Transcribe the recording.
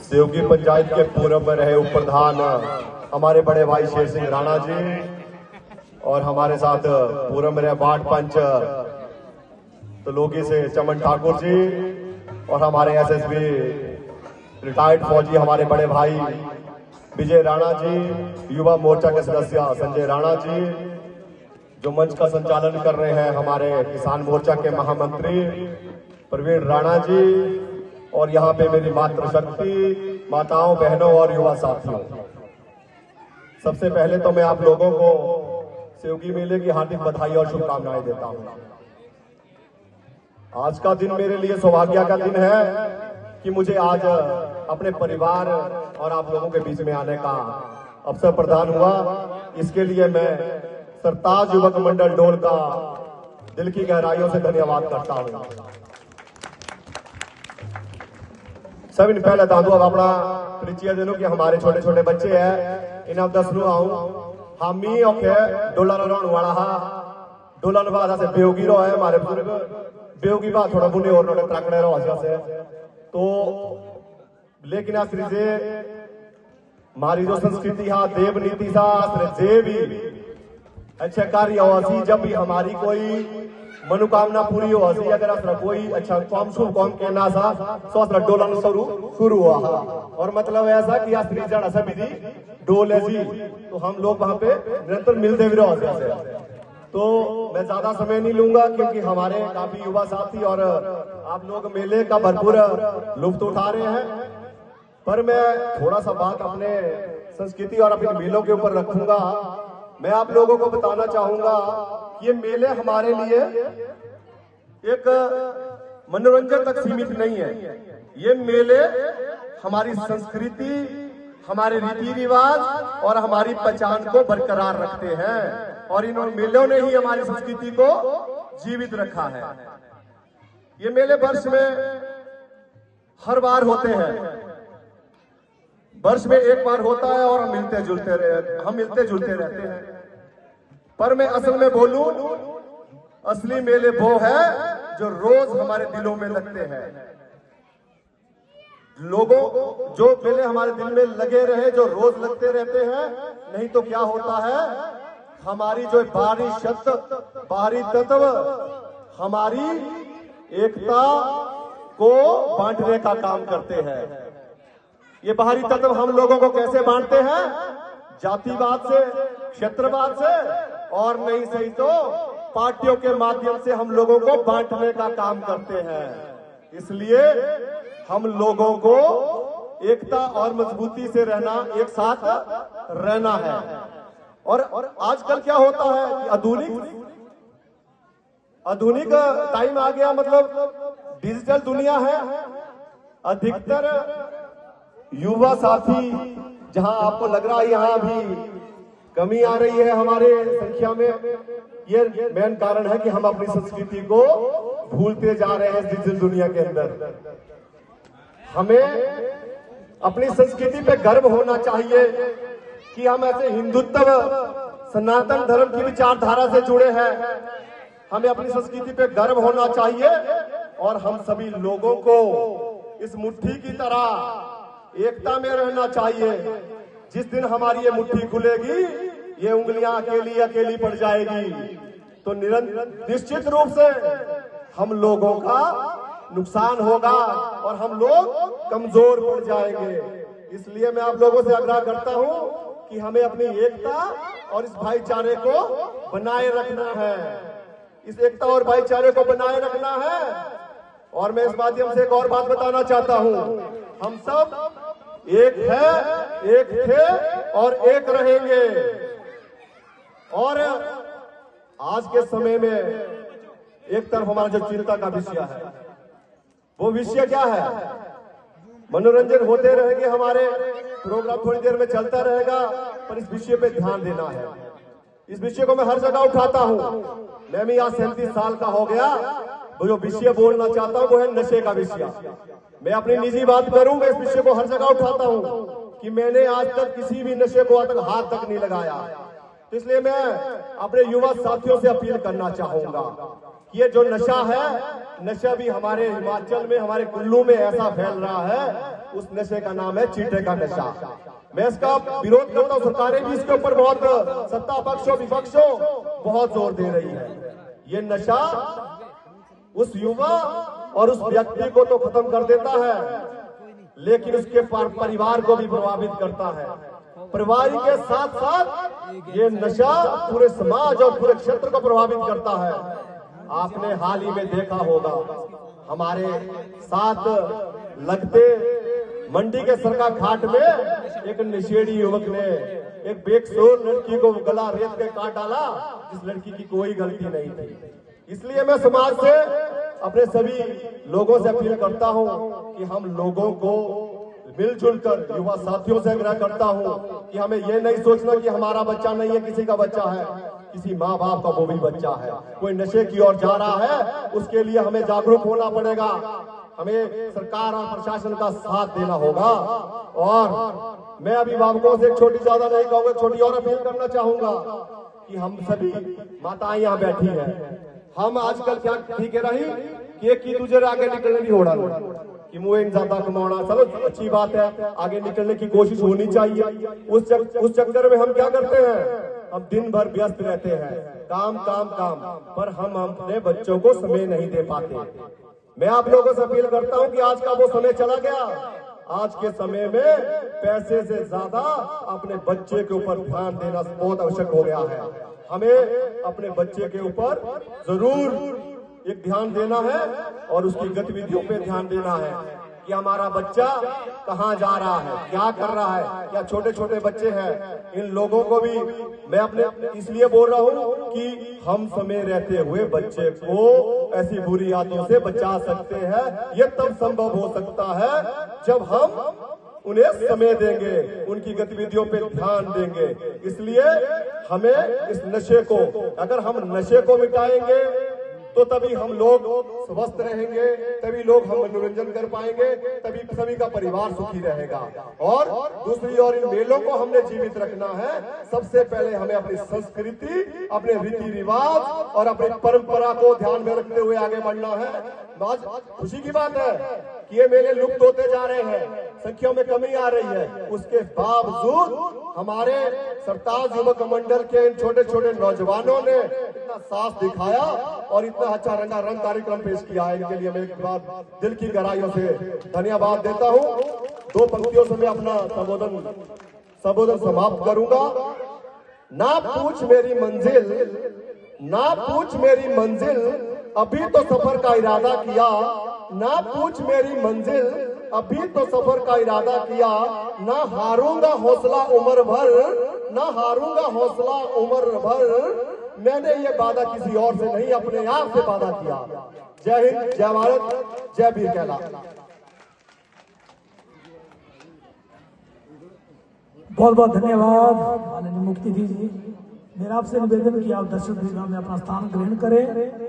सेवगी पंचायत के पूर्व में रहे उप प्रधान हमारे बड़े भाई शेर सिंह राणा जी और हमारे साथ पूर्व में रहे वार्ड पंच तलोगी से चमन ठाकुर जी और हमारे एसएसबी रिटायर्ड फौजी हमारे बड़े भाई विजय राणा जी, युवा मोर्चा के सदस्य संजय राणा जी, जो मंच का संचालन कर रहे हैं हमारे किसान मोर्चा के महामंत्री प्रवीण राणा जी, और यहाँ पे मेरी मातृशक्ति माताओं, बहनों और युवा साथियों, सबसे पहले तो मैं आप लोगों को सेवगी मेले की हार्दिक बधाई और शुभकामनाएं देता हूँ। आज का दिन मेरे लिए सौभाग्य का दिन है कि मुझे आज अपने परिवार और आप लोगों के बीच में आने का अवसर प्रदान हुआ। इसके लिए मैं सरताज युवक मंडल डोल का दिल की गहराइयों से धन्यवाद करता हूँ। सब इन पहले दादू अब अपना परिचय दे लो कि हमारे छोटे छोटे बच्चे हैं, इन अब 10 आऊं हामी ओके डोला रोण वाला हा डोला नवा से बेयोगी रो है हमारे बुजुर्ग बेयोगी बा थोड़ा बुने और नोटे त्राकड़े रो हसिया से तो लेकिन आश्री से हमारी जो संस्कृति हा देव नीति सा जे भी अच्छे कार्य हो, जब भी हमारी कोई मनोकामना पूरी हो, अगर असर कोई अच्छा काम शुभ काम कहना सा सो असर डोलन शुरू हुआ और मतलब ऐसा कि आश्री जड़ ऐसा विधि डोल है जी, तो हम लोग वहां पे निरंतर मिलते भी रहो। तो मैं ज्यादा समय नहीं लूंगा क्योंकि हमारे काफी युवा साथी और आप लोग मेले का भरपूर लुत्फ उठा रहे हैं, पर मैं थोड़ा सा बात अपने संस्कृति और अपने मेलों के ऊपर रखूंगा। मैं आप लोगों को बताना चाहूंगा कि ये मेले हमारे लिए एक मनोरंजन तक सीमित नहीं है। ये मेले हमारी संस्कृति, हमारे रीति रिवाज और हमारी पहचान को बरकरार रखते हैं और इन मेलों ने ही हमारी संस्कृति को जीवित रखा है। ये मेले वर्ष में हर बार होते हैं, वर्ष में एक बार होता है और हम मिलते जुलते रहते हैं। पर मैं असल में बोलूं, असली मेले वो है जो रोज हमारे दिलों में लगते हैं। लोगों जो मेले हमारे दिल में लगे रहे, जो रोज लगते रहते हैं, नहीं तो क्या होता है हमारी जो बाहरी तत्व हमारी एकता को बांटने का काम करते हैं। ये बाहरी तत्व हम लोगों को कैसे बांटते हैं? जातिवाद से, क्षेत्रवाद से, और नहीं सही तो पार्टियों के माध्यम से हम लोगों को बांटने का काम करते हैं। इसलिए हम लोगों को एकता और मजबूती से रहना, एक साथ रहना है। और आजकल क्या होता है कि आधुनिक टाइम आ गया, मतलब डिजिटल दुनिया है। अधिकतर युवा साथी, जहां आपको लग रहा है यहां भी कमी आ रही है हमारे संख्या में, ये मेन कारण है कि हम अपनी संस्कृति को भूलते जा रहे हैं। डिजिटल दुनिया के अंदर हमें अपनी संस्कृति पे गर्व होना चाहिए कि हम ऐसे हिंदुत्व सनातन धर्म की विचारधारा से जुड़े हैं। हमें अपनी संस्कृति पे गर्व होना चाहिए और हम सभी लोगों को इस मुट्ठी की तरह एकता में रहना चाहिए। जिस दिन हमारी ये मुट्ठी खुलेगी, ये उंगलियां अकेली पड़ जाएगी, तो निश्चित रूप से हम लोगों का नुकसान होगा और हम लोग कमजोर पड़ जाएंगे। इसलिए मैं आप लोगों से आग्रह करता हूं कि हमें अपनी एकता और इस भाईचारे को बनाए रखना है। इस एकता और भाईचारे को बनाए रखना है। और मैं इस माध्यम से एक और बात बताना चाहता हूं, हम सब एक है, एक थे और एक रहेंगे। और आज के समय में एक तरफ हमारा जो चिंता का विषय है, वो विषय क्या है? मनोरंजन होते रहेंगे, हमारे प्रोग्राम थोड़ी देर में चलता रहेगा, पर इस विषय पे ध्यान देना है। इस विषय को मैं हर जगह उठाता हूं। मैं भी आज 37 साल का हो गया, वो जो विषय बोलना चाहता हूं वो है नशे का विषय। मैं अपनी निजी बात करूंगा, इस विषय को हर जगह उठाता हूं कि मैंने आज तक किसी भी नशे को हाथ तक नहीं लगाया। तो इसलिए मैं अपने युवा साथियों से अपील करना चाहूंगा कि ये जो नशा है, नशा भी हमारे हिमाचल में, हमारे कुल्लू में ऐसा फैल रहा है उस नशे का नाम है चीटे का नशा। मैं इसका विरोध करता हूं। सरकारें भी इसके ऊपर बहुत, सत्ता पक्ष और विपक्ष बहुत जोर दे रही है। ये नशा उस युवा और उस व्यक्ति को तो खत्म कर देता है, लेकिन उसके परिवार को भी प्रभावित करता है। परिवार के साथ साथ ये नशा पूरे समाज और पूरे क्षेत्र को प्रभावित करता है। आपने हाल ही में देखा होगा, हमारे साथ लगते मंडी के सरका घाट में एक नशेड़ी युवक ने एक बेकसूर लड़की को गला रेत के काट डाला, जिस लड़की की कोई गलती नहीं थी। इसलिए मैं समाज से, अपने सभी लोगों से अपील करता हूं कि हम लोगों को मिलजुल कर, युवा साथियों से आग्रह करता हूं कि हमें यह नहीं सोचना कि हमारा बच्चा नहीं है, किसी का बच्चा है, किसी माँ बाप का वो भी बच्चा है। कोई नशे की ओर जा रहा है, उसके लिए हमें जागरूक होना पड़ेगा। हमें सरकार और प्रशासन का साथ देना होगा। और मैं अभिभावकों से एक छोटी, ज्यादा नहीं कहूंगा, छोटी और अपील करना चाहूंगा कि हम सभी माताएं यहाँ बैठी हैं, हम आजकल क्या ठीक है रही कि एक ही दूसरे आगे निकलने नहीं हो रहा कि मुझे ज्यादा कमाना, चलो अच्छी बात है, आगे निकलने की कोशिश होनी चाहिए। उस चक्कर में हम क्या करते हैं, हम दिन भर व्यस्त रहते हैं, काम काम काम, पर हम अपने बच्चों को समय नहीं दे पाते। मैं आप लोगों से अपील करता हूं कि आज का वो समय चला गया। आज के समय में पैसे से ज्यादा अपने बच्चे के ऊपर ध्यान देना बहुत आवश्यक हो गया है। हमें अपने बच्चे के ऊपर जरूर एक ध्यान देना है और उसकी गतिविधियों पे ध्यान देना है कि हमारा बच्चा कहाँ जा रहा है, क्या कर रहा है। क्या छोटे छोटे बच्चे हैं, इन लोगों को भी मैं अपने इसलिए बोल रहा हूँ कि हम समय रहते हुए बच्चे को ऐसी बुरी आदतों से बचा सकते हैं। ये तब संभव हो सकता है जब हम उन्हें समय देंगे, उनकी गतिविधियों पे ध्यान देंगे। इसलिए हमें इस नशे को, अगर हम नशे को मिटाएंगे तो तभी हम लोग स्वस्थ रहेंगे, तभी लोग हम मनोरंजन कर पाएंगे, तभी सभी का परिवार सुखी रहेगा। और दूसरी ओर इन मेलों को हमने जीवित रखना है। सबसे पहले हमें अपनी संस्कृति, अपने रीति रिवाज और अपनी परंपरा को ध्यान में रखते हुए आगे बढ़ना है। आज खुशी की बात है कि ये मेले लुप्त होते जा रहे हैं, संख्या में कमी आ रही है। उसके बावजूद हमारे सरताज युवक मंडल के इन छोटे छोटे नौजवानों ने इतना साहस दिखाया और इतना अच्छा रंगारंग कार्यक्रम पेश किया है। इनके लिए मैं एक बार दिल की गहराइयों से धन्यवाद देता हूँ। दो पंक्तियों से मैं अपना संबोधन समाप्त करूंगा। ना पूछ मेरी मंजिल, ना पूछ मेरी मंजिल, अभी तो सफर का इरादा किया। ना पूछ मेरी मंजिल, अभी तो सफर का इरादा किया। ना हारूंगा हौसला उम्र भर, ना हारूंगा हौसला उम्र भर। मैंने ये वादा किसी और से नहीं, अपने आप से वादा किया। जय हिंद, जय भारत, जय वीर कैला। बहुत बहुत धन्यवाद माननीय मुख्यमंत्री जी। मेरा आपसे निवेदन कि आप दर्शक दीर्घा में अपना स्थान ग्रहण करें।